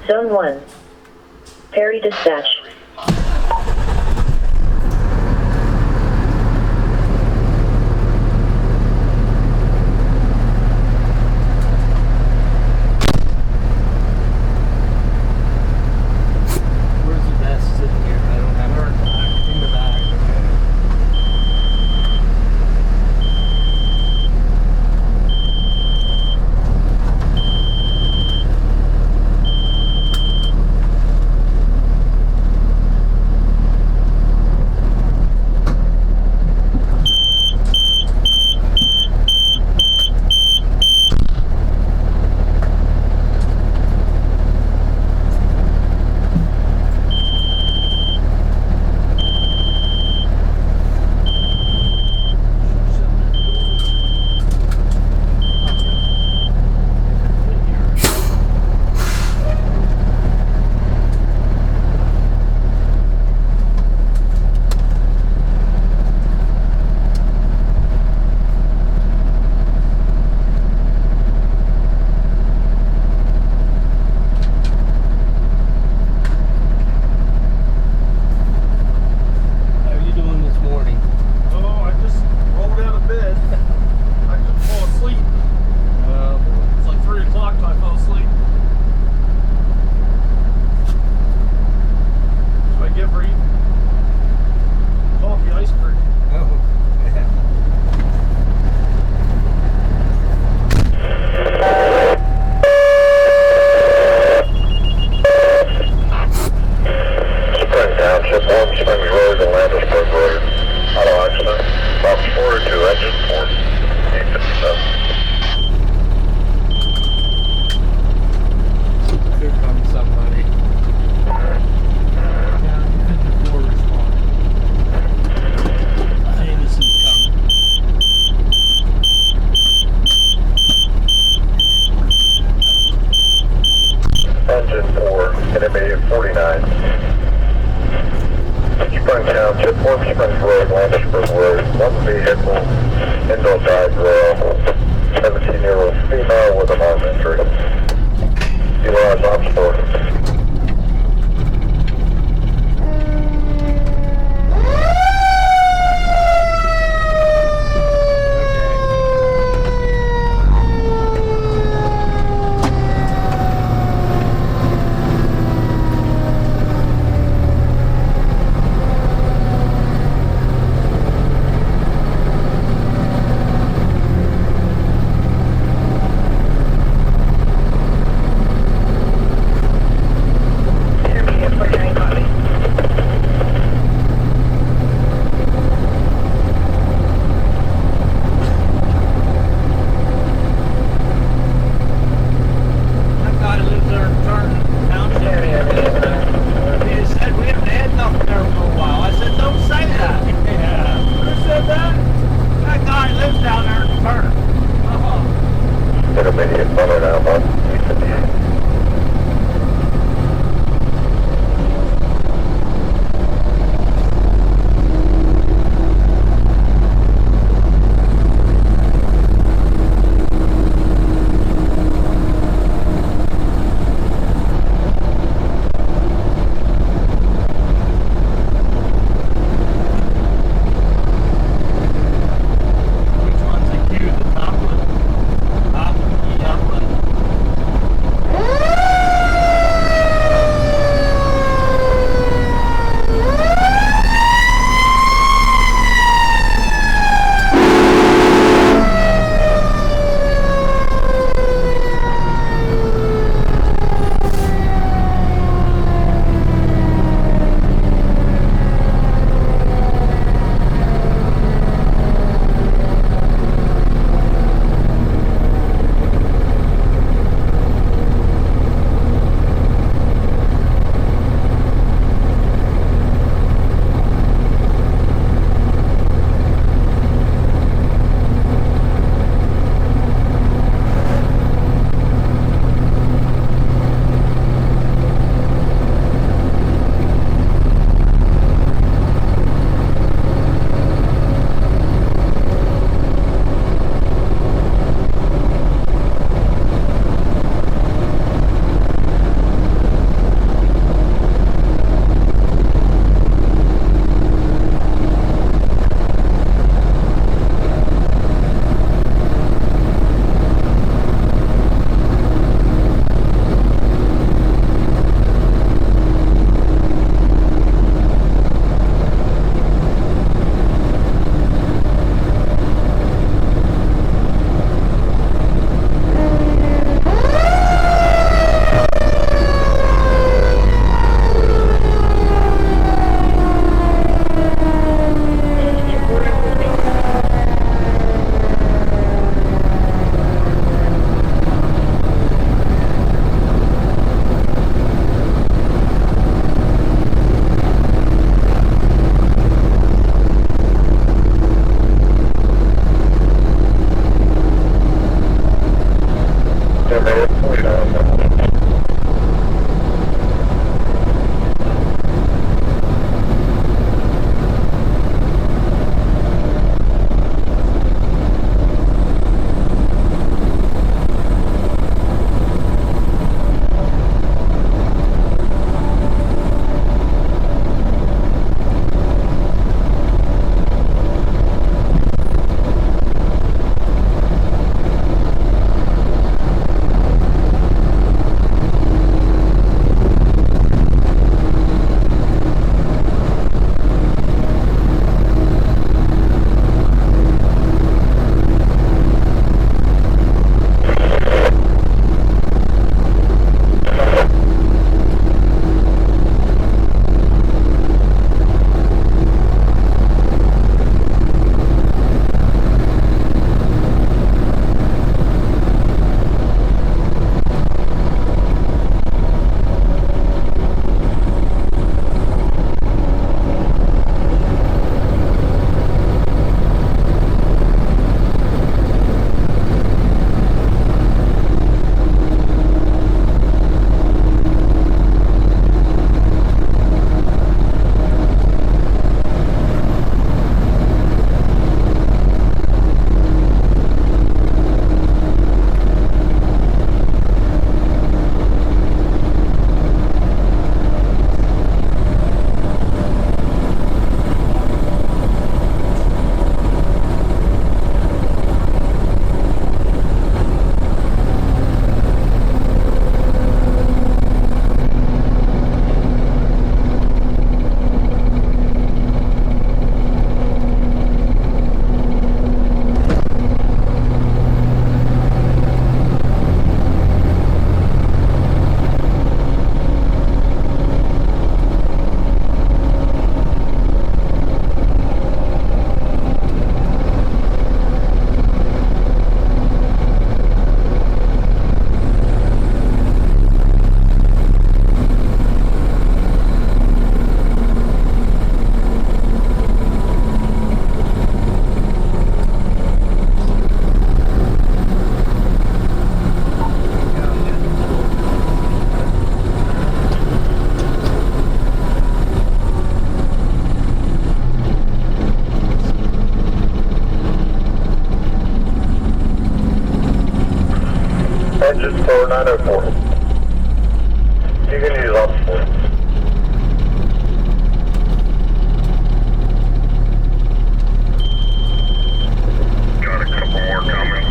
Zone 1. Perry Dispatch. Where's the vest sitting here? I don't have it. In the back. How are you doing this morning? Oh, I just rolled out of bed. I just fall asleep. Oh, boy. It's like 3 o'clock till I fell asleep. That's what I get for eating coffee ice cream. Oh, yeah. Spring Township, Warm Springs Road and Landisburg Road. Auto accident. Box 42, engine 4, 857. Here comes somebody. Yeah, 54 respond. Jameson's coming. Engine 4, intermediate 49. Spring Township, Warm Springs Road, Landisburg Road. One vehicle, indoor dive rail. 17-year-old female with an arm injury. Utilize obstacle. engine for 904. You can use op 4. Got a couple more coming.